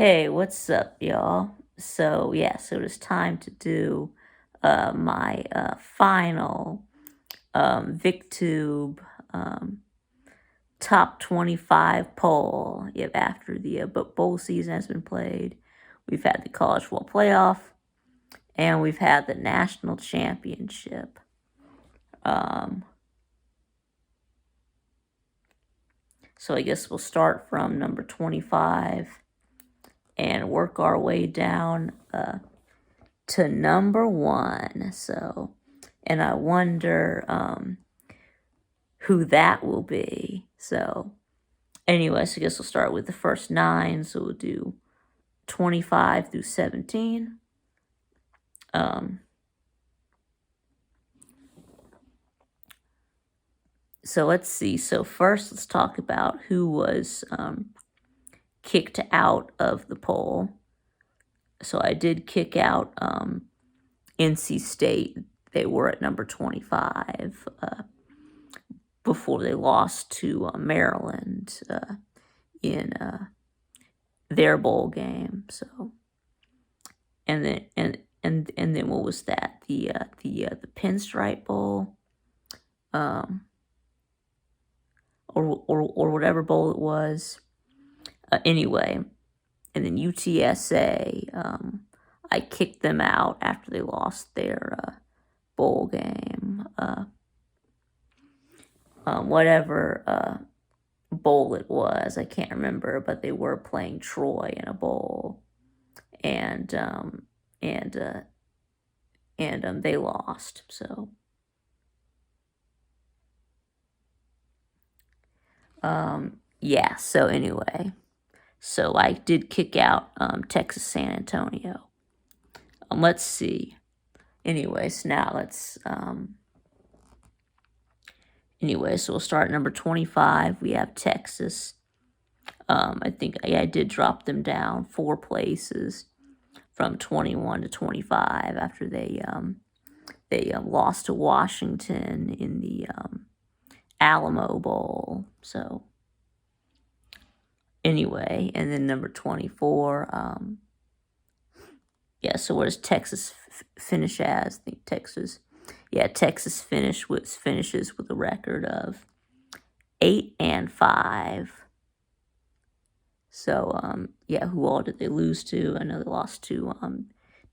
Hey, what's up, y'all? So it is time to do my final VicTube um, top 25 poll. Yep, after the bowl season has been played, we've had the college football playoff, and we've had the national championship. So I guess we'll start from number 25 and work our way down to number one. And I wonder who that will be. Anyways, I guess we'll start with the first nine. So we'll do 25 through 17. So let's see. So first, let's talk about who was kicked out of the poll. So I did kick out NC State. They were at number 25 before they lost to Maryland in their bowl game. So, and then what was that? The Pinstripe Bowl, or whatever bowl it was. Anyway, and then UTSA, I kicked them out after they lost their bowl game. Whatever bowl it was, I can't remember, but they were playing Troy in a bowl, and they lost. So yeah. So anyway, so I did kick out Texas San Antonio. Let's see. Anyways, now let's so we'll start at number 25. We have Texas. I think I did drop them down 4 places from 21 to 25 after they lost to Washington in the Alamo Bowl. So anyway, and then number 24. So where does Texas finish as? I think Texas finishes with a record of 8-5. So who all did they lose to? I know they lost to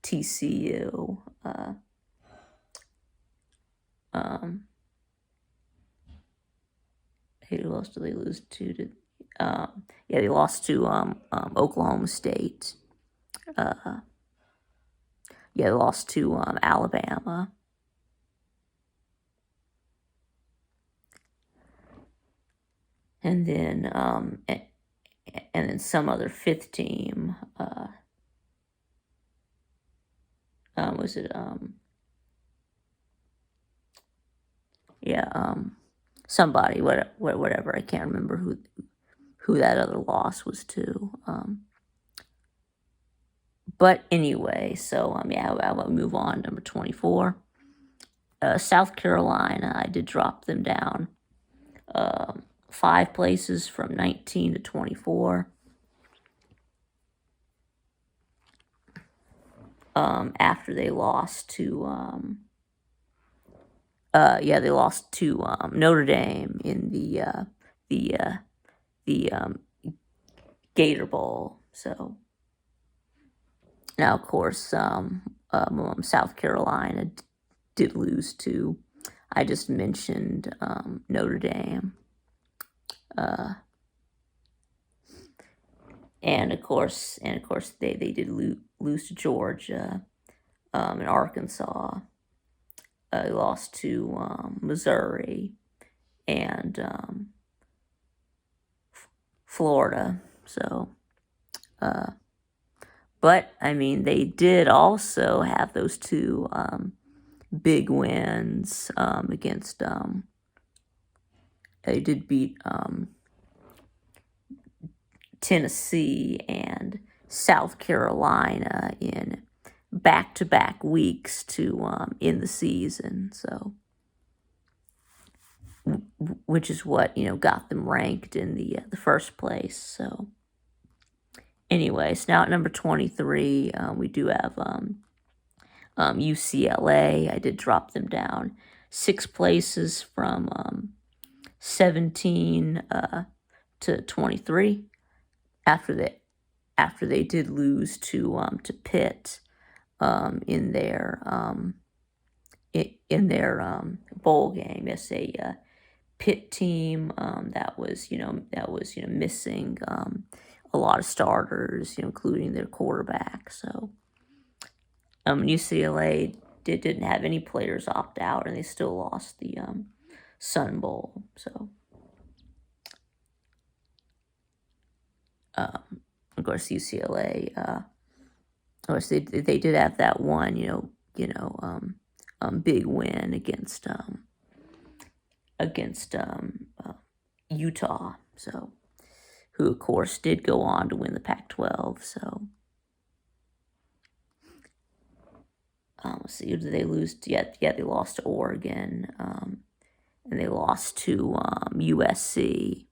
TCU. Who else did they lose to? They lost to Oklahoma State. They lost to Alabama. And then some other 5th team. Was it somebody, whatever. I can't remember who that other loss was to. But anyway, so I'll move on. Number 24, South Carolina. I did drop them down 5 places from 19 to 24. After they lost to they lost to Notre Dame in the Gator Bowl. So now, of course, South Carolina did lose to, I just mentioned Notre Dame. And of course, they did lose to Georgia and Arkansas. They lost to Missouri and Florida. So, but I mean, they did also have those 2 big wins against. They did beat Tennessee and South Carolina in back-to-back weeks to end the season. So, which is what got them ranked in the first place. So anyways, now at number 23, we do have UCLA. I did drop them down 6 places from 17 to 23 after they did lose to Pitt in their bowl game. Yes, a Pitt team that was missing a lot of starters, including their quarterback. So UCLA didn't have any players opt out, and they still lost the Sun Bowl. So of course UCLA, of course they did have that one big win against Utah. So who of course did go on to win the Pac-12. So let's see, who did they lose to? Yeah, they lost to Oregon, and they lost to USC.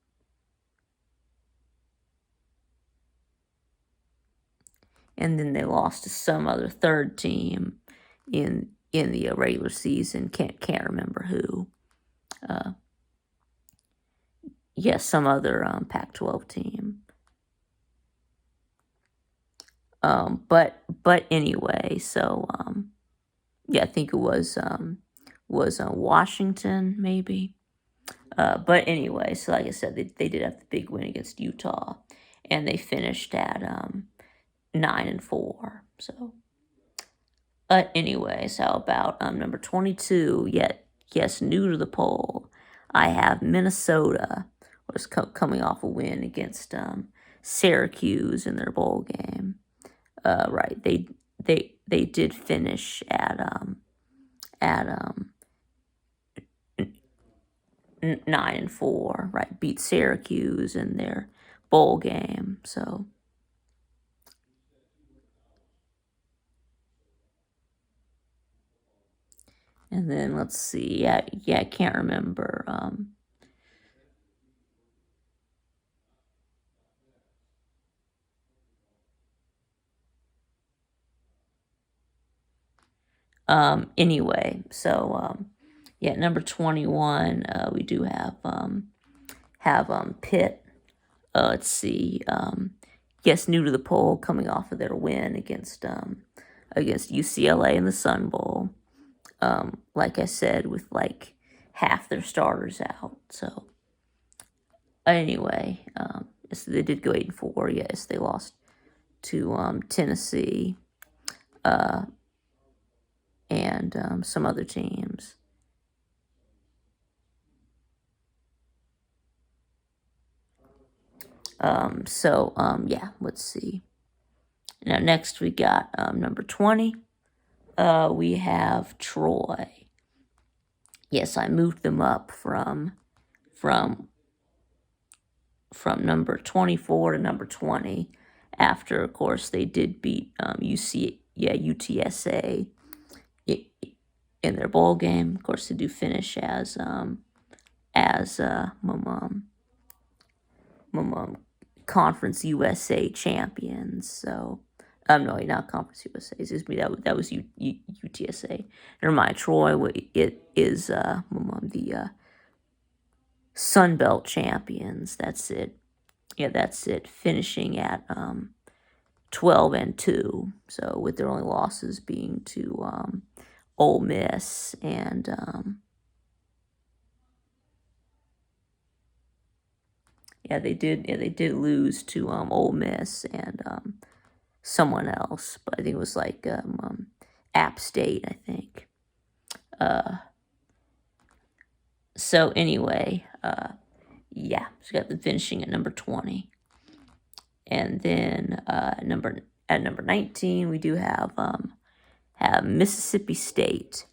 And then they lost to some other third team in the regular season. Can't remember who. Yes, some other Pac-12 team. But anyway, so yeah, I think it was Washington maybe. But anyway, so like I said, they did have the big win against Utah, and they finished at 9-4. So, but anyway, so about number 22? Yes, new to the poll, I have Minnesota was coming off a win against Syracuse in their bowl game. Right, they did finish at 9-4. Right, beat Syracuse in their bowl game. So. And then let's see. Yeah, I can't remember. Anyway, so yeah, number 21, we do have Pitt. Let's see. Yes, new to the poll, coming off of their win against UCLA in the Sun Bowl. Like I said, with like half their starters out. So anyway, yes, they did go 8-4. Yes, they lost to Tennessee and some other teams. So yeah, let's see. Now next we got number 20. We have Troy. Yes, I moved them up from number 24 to number 20 after, of course, they did beat UTSA in their bowl game. Of course, they do finish as Conference USA champions. So, no, not Conference USA. Excuse me, that was UTSA. Never mind, Troy. It is the Sun Belt champions. That's it. Yeah, that's it. Finishing at 12-2. So with their only losses being to Ole Miss and they did lose to Ole Miss and someone else, but I think it was like App State, I think. So anyway, yeah, so got them finishing at number 20. And then at number 19, we do have Mississippi State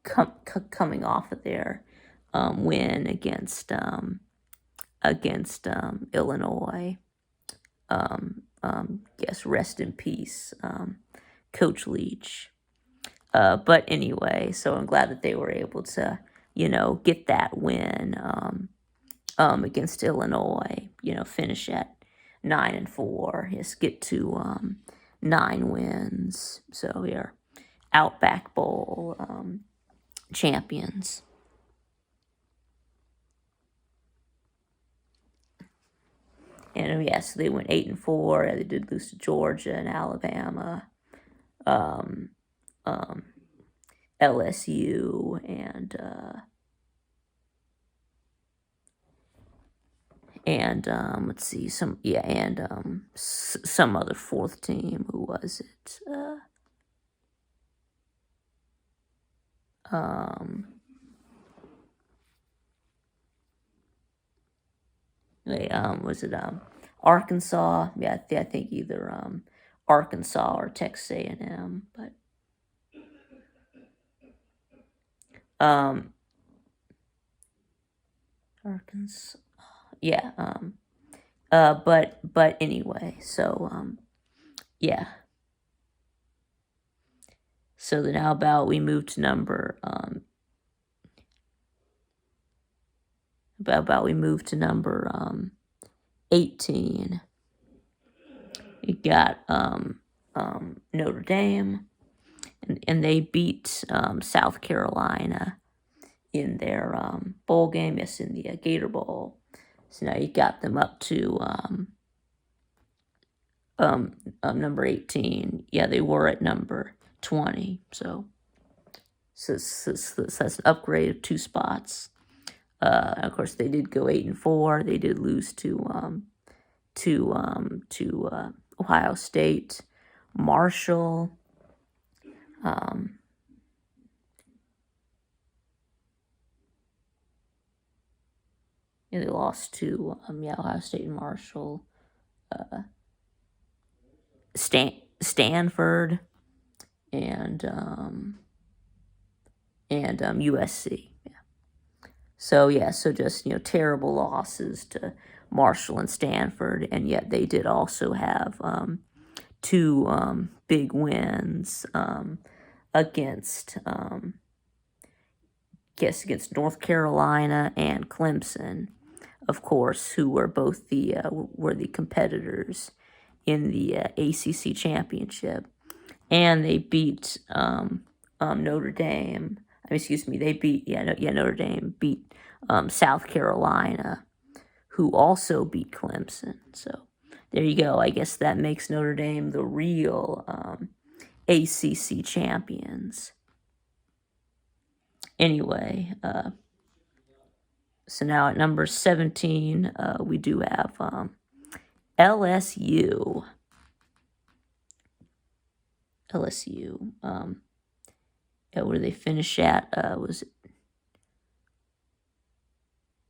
coming off of their win against Illinois. Yes, rest in peace, Coach Leach. But anyway, so I'm glad that they were able to, get that win against Illinois. Finish at 9-4. Yes, get to 9 wins. So we are Outback Bowl champions. And yes, they went 8-4. They did lose to Georgia and Alabama, LSU, and let's see, some other fourth team. Who was it? Was it Arkansas? Yeah, I think either Arkansas or Texas A&M, but Arkansas. Yeah. But anyway, so yeah. So then how about we move to number 18. You got Notre Dame, and they beat South Carolina in their bowl game. Yes, in the Gator Bowl. So now you got them up to number 18. Yeah, they were at number 20. So that's an upgrade of 2 spots. Of course, they did go 8-4. They did lose to Ohio State, Marshall. They lost to Ohio State and Marshall, Stanford, and USC. So just terrible losses to Marshall and Stanford, and yet they did also have 2 big wins against North Carolina and Clemson, of course, who were both the competitors in the ACC championship, and they beat Notre Dame. They beat Notre Dame beat South Carolina, who also beat Clemson. So there you go. I guess that makes Notre Dame the real ACC champions. Anyway, so now at number 17, we do have LSU. Where they finish at? Was it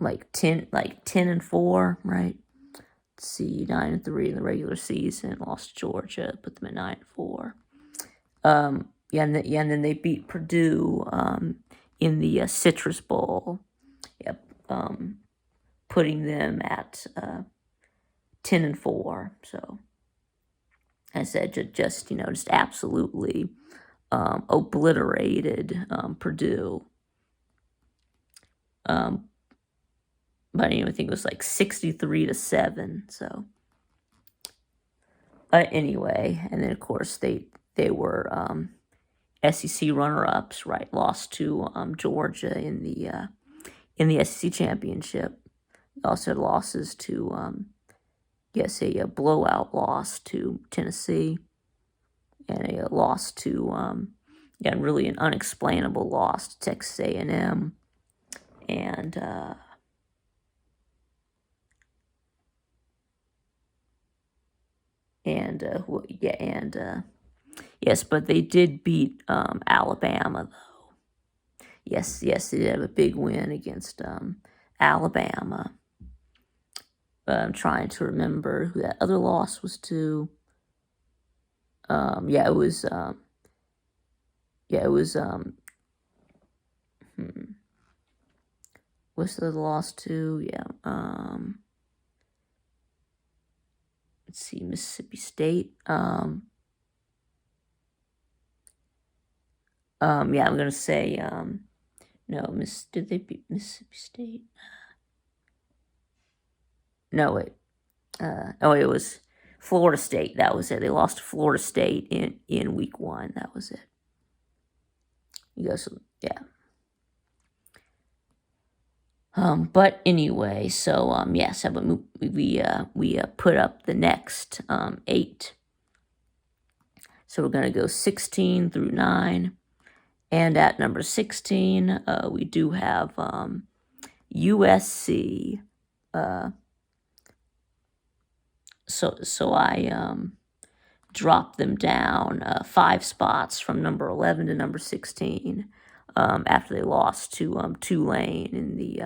like 10-4, right? Let's see, 9-3 in the regular season. Lost to Georgia, put them at 9-4. And then they beat Purdue in the Citrus Bowl. Yep, putting them at 10-4. So I said, just absolutely obliterated Purdue. But I think it was like 63-7. So anyway, and then of course they were SEC runner-ups, right? Lost to Georgia in the SEC championship. Also had losses to a blowout loss to Tennessee, and a loss to really an unexplainable loss to Texas A&M, and yes, but they did beat Alabama, though. Yes, they did have a big win against Alabama. I'm trying to remember who that other loss was to. It was. What's the loss to? Let's see, Mississippi State. I'm gonna say no. Did they beat Mississippi State? No, wait. Oh, it was Florida State. That was it. They lost to Florida State in week 1. That was it. You guys, yeah. But anyway, so yes, we put up the next 8. So we're gonna go 16 through 9, and at number 16, we do have USC. So I dropped them down 5 spots from number 11 to number 16 after they lost to Tulane in the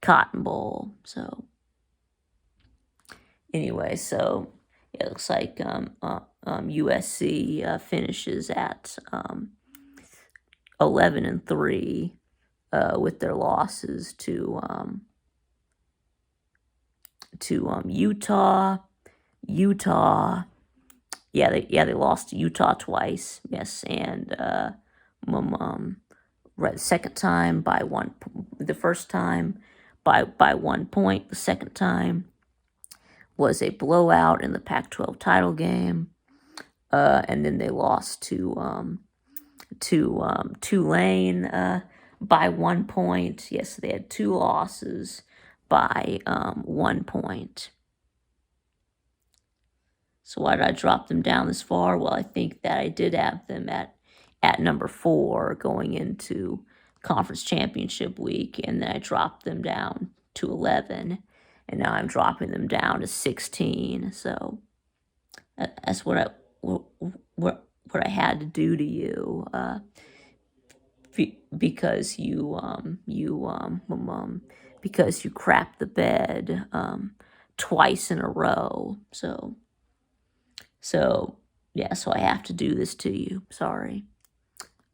Cotton Bowl. So anyway, so it looks like USC finishes at 11-3 with their losses to Utah. Yeah, they lost to Utah twice. Yes, and right, the second time by one. The first time by 1 point. The second time was a blowout in the Pac-12 title game, and then they lost to Tulane by 1 point. Yes, they had 2 losses by 1 point. So why did I drop them down this far? Well, I think that I did have them at number 4 going into conference championship week, and then I dropped them down to 11, and now I'm dropping them down to 16. So that's what I had to do to you, because you because you crapped the bed twice in a row. So yeah, so I have to do this to you. Sorry.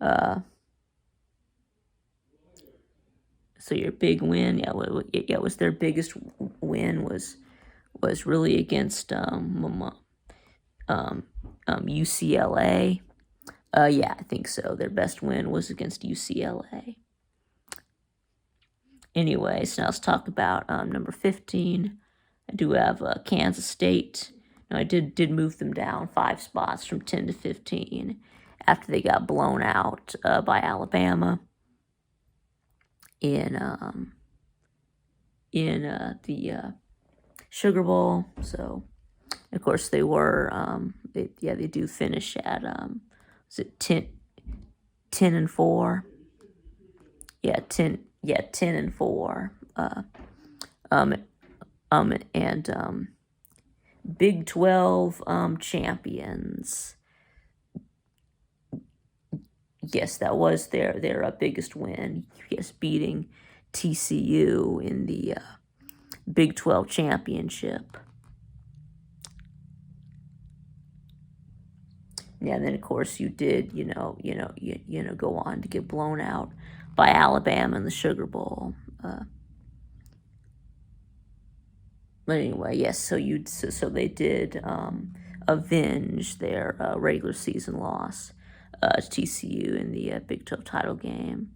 So your big win, yeah, it was their biggest win was really against UCLA. Yeah, I think so. Their best win was against UCLA. Anyway, so now let's talk about number 15. I do have Kansas State. Now I did move them down 5 spots from 10 to 15 after they got blown out by Alabama in the Sugar Bowl. So of course they were they do finish at is it 10-4? Yeah, 10-4. And Big 12 champions. Yes, that was their biggest win. Yes, beating TCU in the Big 12 championship. Yeah, and then of course you did, go on to get blown out by Alabama in the Sugar Bowl. But anyway, yes. So they did avenge their regular season loss to TCU in the Big 12 title game.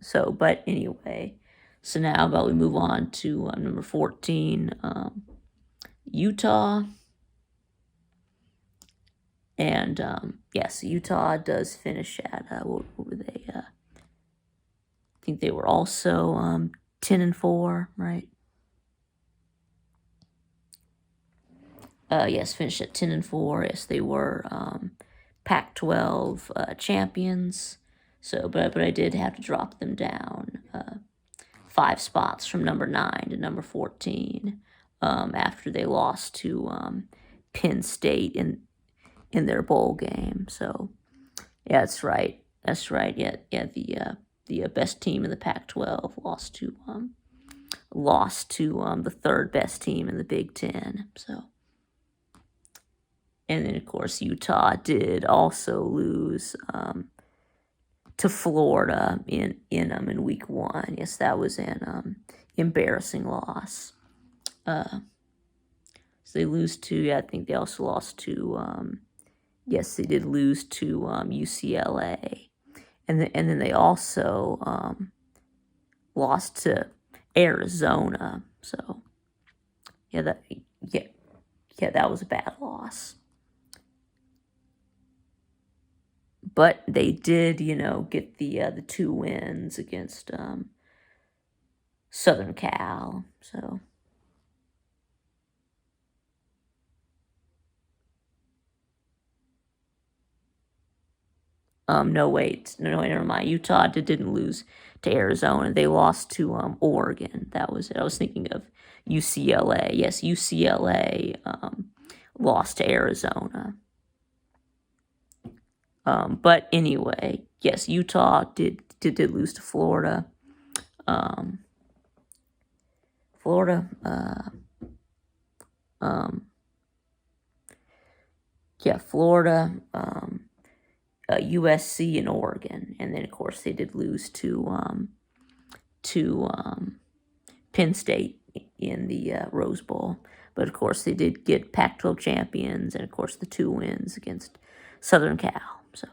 So, but anyway, so now how about we move on to number 14, Utah. And yes, Utah does finish at what were they? I think they were also 10-4, right? Yes, finished at 10-4. Yes, they were Pac-12 champions. So, but I did have to drop them down 5 spots from number 9 to number 14 after they lost to Penn State in their bowl game. So, yeah, that's right. Yeah, the best team in the Pac-12 lost to the third best team in the Big Ten. So, and then of course Utah did also lose to Florida in week 1. Yes, that was an embarrassing loss. So they lose to. I think they also lost to. Yes, they did lose to UCLA and then they also lost to Arizona. So yeah, that was a bad loss. But they did, get the 2 wins against Southern Cal. So no, wait, no, never mind. Utah didn't lose to Arizona. They lost to Oregon. That was it. I was thinking of UCLA. Yes, UCLA lost to Arizona. But anyway, yes, Utah did lose to Florida. Florida, Florida, USC, and Oregon, and then of course they did lose to Penn State in the Rose Bowl. But of course they did get Pac-12 champions, and of course the 2 wins against Southern Cal. So,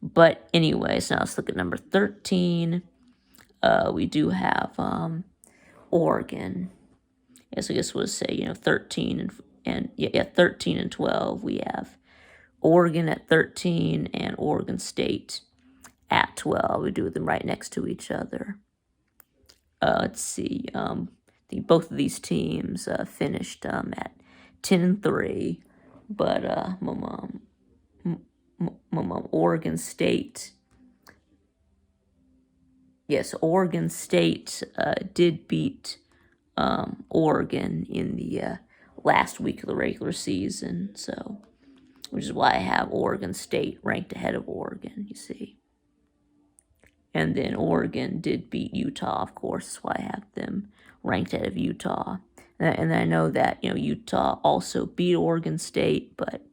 but anyways, now let's look at number 13. We do have Oregon. Yes, I guess we'll say 13 and 13 and 12. We have Oregon at 13 and Oregon State at 12. We do them right next to each other. Let's see. Both of these teams finished at 10 and 3, but Oregon State. Yes, Oregon State did beat Oregon in the last week of the regular season, so which is why I have Oregon State ranked ahead of Oregon, you see. And then Oregon did beat Utah, of course, that's why I have them ranked ahead of Utah. And I know that, Utah also beat Oregon State, but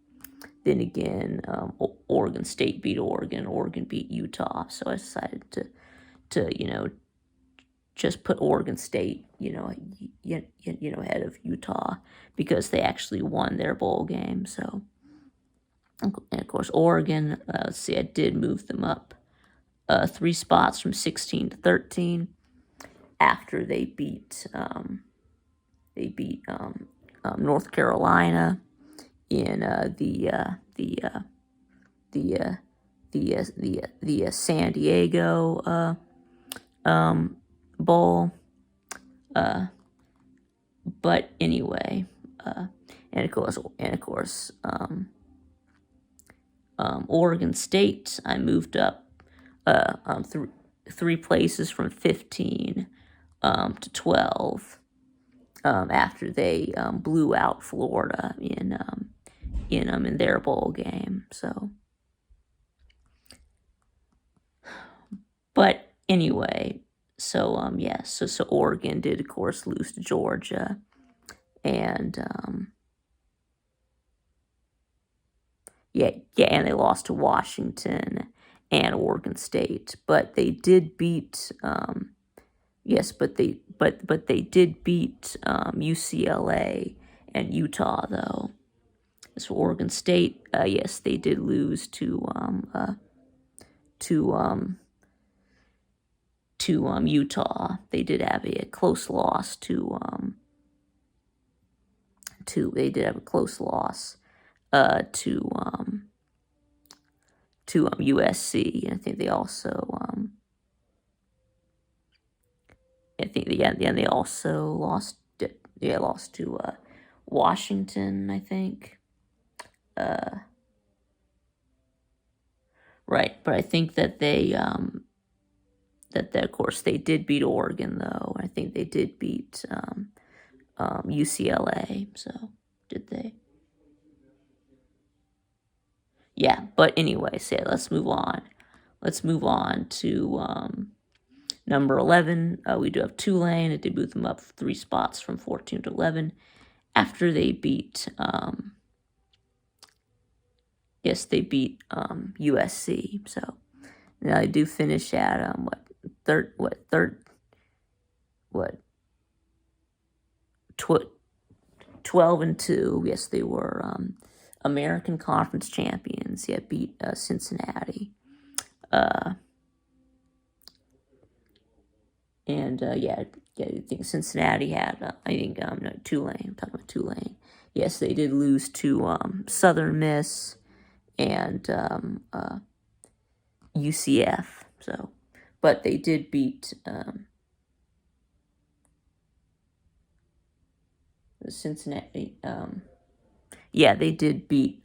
then again, Oregon State beat Oregon beat Utah, so I decided to just put Oregon State, ahead of Utah because they actually won their bowl game. So, and of course, Oregon. Let's see, I did move them up 3 spots from 16 to 13 after they beat North Carolina in the San Diego bowl. But anyway, and of course, Oregon State, I moved up 3 places from 15 to 12 after they blew out Florida in their bowl game. So, but anyway, so so Oregon did of course lose to Georgia, and and they lost to Washington and Oregon State, but they did beat but they did beat UCLA and Utah though. So Oregon State, yes, they did lose to Utah. They did have a close loss to USC, and I think they also they also lost to Washington, I think. Right, but I think that they of course they did beat Oregon though. I think they did beat UCLA. So did they? Yeah, but anyway, so let's move on. Let's move on to number 11. We do have Tulane. It did move them up 3 spots from 14 to 11 after they beat. They beat USC. So now they do finish at 12 and 2. Yes, they were American Conference champions. Yeah, beat Cincinnati. And yeah, I think Cincinnati had, I think, no, Tulane. I'm talking about Tulane. Yes, they did lose to Southern Miss and UCF. So, but they did beat Cincinnati. Yeah, they did beat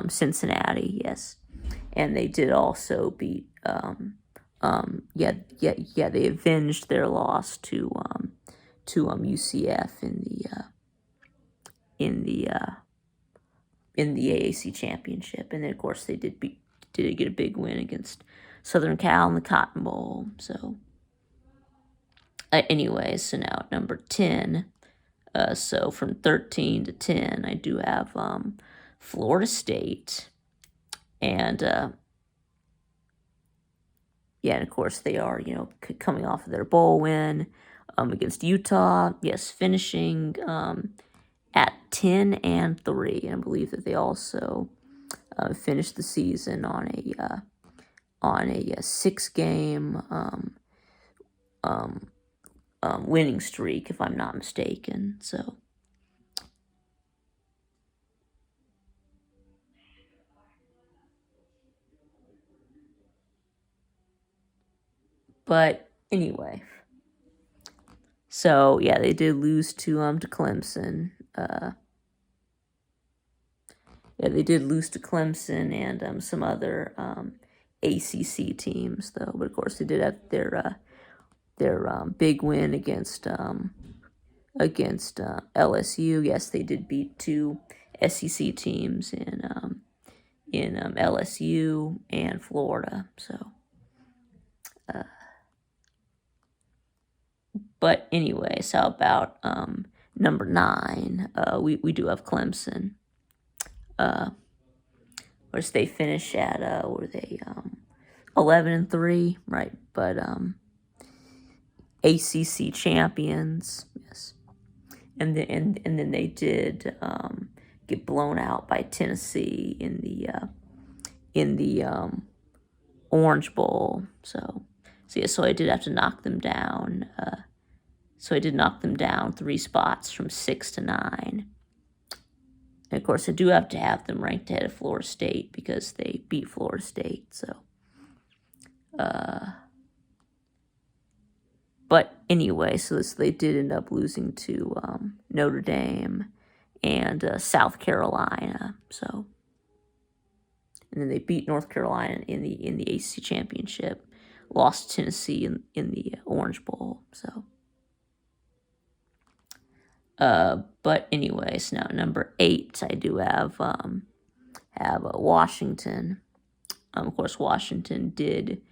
Cincinnati. Yes, and they did also beat. Yeah. They avenged their loss to UCF in the AAC championship, and then of course they did get a big win against Southern Cal in the Cotton Bowl. So, anyways, so now at number 10. So from 13 to 10, I do have Florida State, and yeah, and of course they are, coming off of their bowl win against Utah. Yes, finishing at 10-3, and I believe that they also finished the season on a 6-game winning streak, if I'm not mistaken. So. But anyway, so yeah, they did lose to Clemson. Yeah, they did lose to Clemson and some other ACC teams, though. But of course, they did have their big win against LSU. Yes, they did beat 2 SEC teams in LSU and Florida. So. But anyways, how about number 9? We do have Clemson. Which they finish at were they 11-3, right? But ACC champions, yes. And then they did get blown out by Tennessee in the Orange Bowl. So I did have to knock them down. So I did knock them down 3 spots from 6 to 9. And of course, I do have to have them ranked ahead of Florida State because they beat Florida State. So, but anyway, so they did end up losing to Notre Dame and South Carolina. So, and then they beat North Carolina in the ACC championship, lost Tennessee in the Orange Bowl. So. But anyways, now number 8, I do have Washington. Of course, Washington did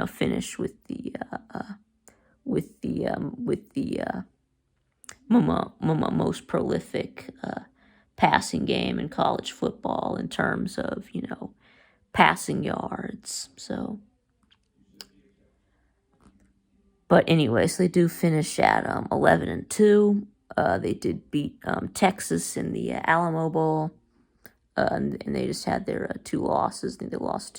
finish with the most prolific passing game in college football in terms of passing yards. So. But anyways, they do finish at 11-2. They did beat Texas in the Alamo Bowl, and they just had their 2 losses. I think they lost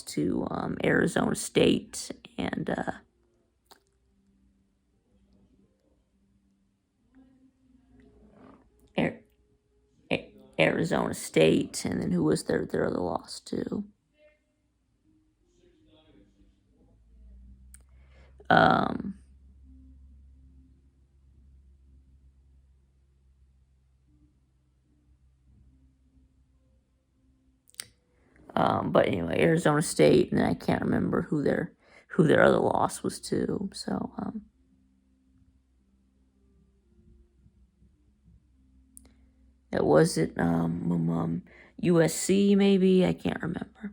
to Arizona State and Arizona State, and then who was their other loss to? But anyway, Arizona State, and then I can't remember who their other loss was to. So was it USC maybe? I can't remember.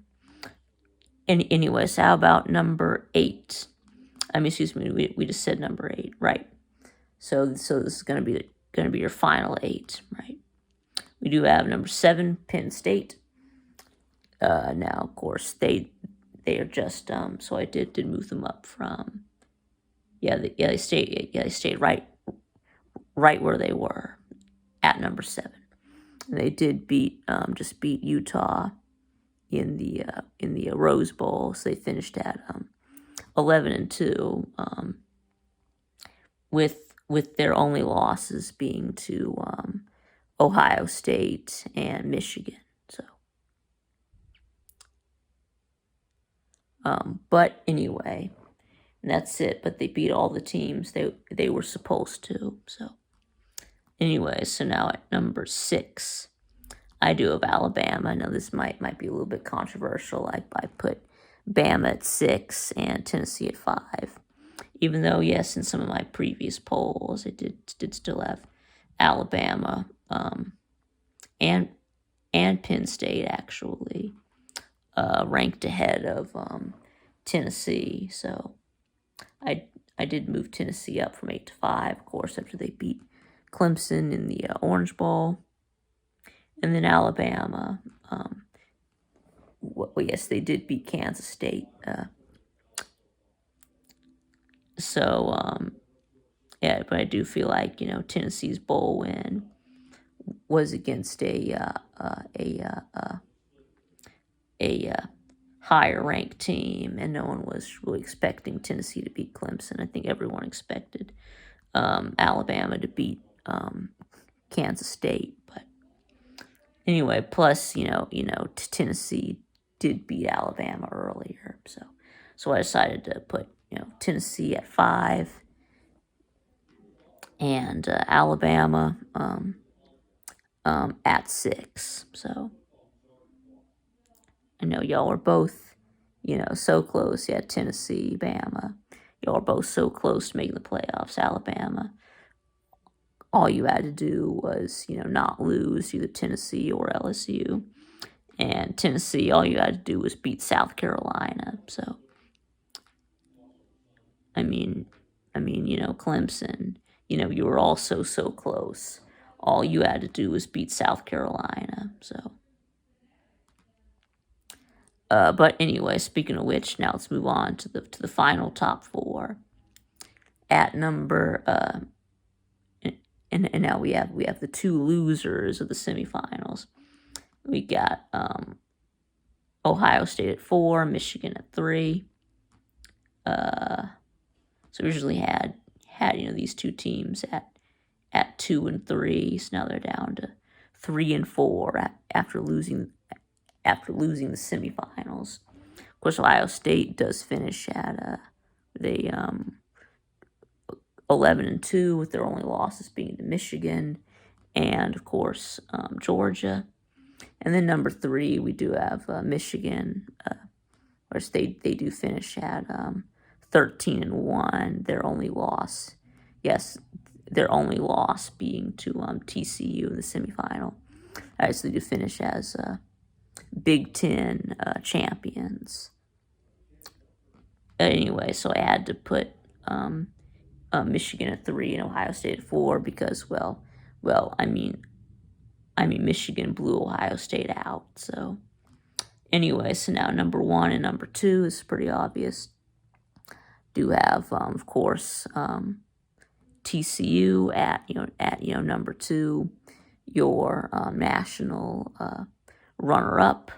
Anyways, how about number 8? Excuse me, we just said number 8, right? So this is gonna be your final 8, right? We do have number 7, Penn State. Now, of course, they are just so I did move them up from they stayed right where they were at number 7. They did just beat Utah in the Rose Bowl, so they finished at 11-2, with their only losses being to Ohio State and Michigan. So, but anyway, that's it. But they beat all the teams they were supposed to. So, anyway, so now at number 6, I do have Alabama. I know this might be a little bit controversial. I put Bama at 6 and Tennessee at 5. Even though, yes, in some of my previous polls, I did still have Alabama and Penn State actually ranked ahead of Tennessee. So I did move Tennessee up from 8 to 5, of course, after they beat Clemson in the Orange Bowl. And then Alabama, well, yes, they did beat Kansas State. Yeah, but I do feel like, Tennessee's bowl win was against a higher ranked team, and no one was really expecting Tennessee to beat Clemson. I think everyone expected Alabama to beat Kansas State, but anyway, plus Tennessee did beat Alabama earlier, so I decided to put Tennessee at 5 and Alabama at 6. So I know y'all are both so close. Yeah, Tennessee, Bama. Y'all are both so close to making the playoffs. Alabama, all you had to do was not lose either Tennessee or LSU, and Tennessee, all you had to do was beat South Carolina. So I mean, Clemson, you were also so close. All you had to do was beat South Carolina. So, but anyway, speaking of which, now let's move on to the final top 4. At number, and now we have the 2 losers of the semifinals. We got Ohio State at 4, Michigan at 3. So we usually had these 2 teams at 2 and 3. So now they're down to 3 and 4 after losing the semifinals. Of course, Ohio State does finish at 11-2, with their only losses being to Michigan and, of course, Georgia. And then number 3, we do have Michigan. Of course, they do finish at 13-1. Their only loss being to TCU in the semifinal. All right, so they do finish as Big Ten champions. Anyway, so I had to put Michigan at 3 and Ohio State at 4 because, well, I mean, Michigan blew Ohio State out. So anyway, so now number 1 and number 2 is pretty obvious. Do have, of course, TCU at number 2, your national runner-up.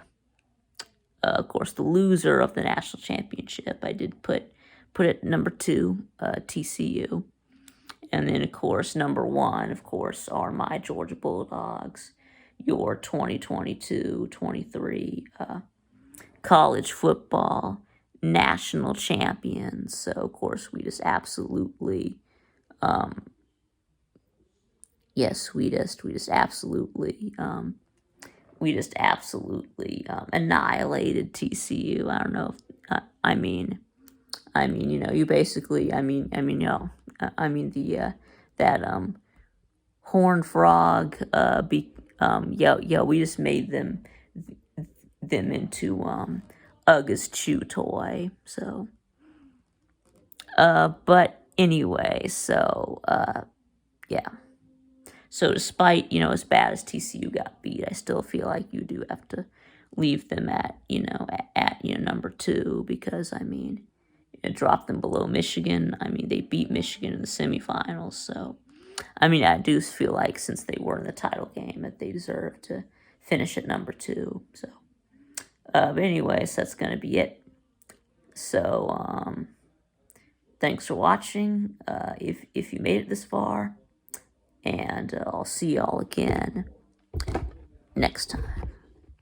Of course, the loser of the national championship, I did put at number 2, TCU. And then, of course, number 1, of course, are my Georgia Bulldogs, your 2022-23 college football national champions. So, of course, we just absolutely, annihilated TCU. I don't know if, you basically, that Horned Frog, we just made them into Ugg's chew toy. So, but anyway, so yeah. So despite as bad as TCU got beat, I still feel like you do have to leave them at number 2 because drop them below Michigan. They beat Michigan in the semifinals, so I mean, I do feel like since they were in the title game that they deserve to finish at number 2. So, but anyways, that's going to be it. So, thanks for watching. If you made it this far, and I'll see y'all again next time.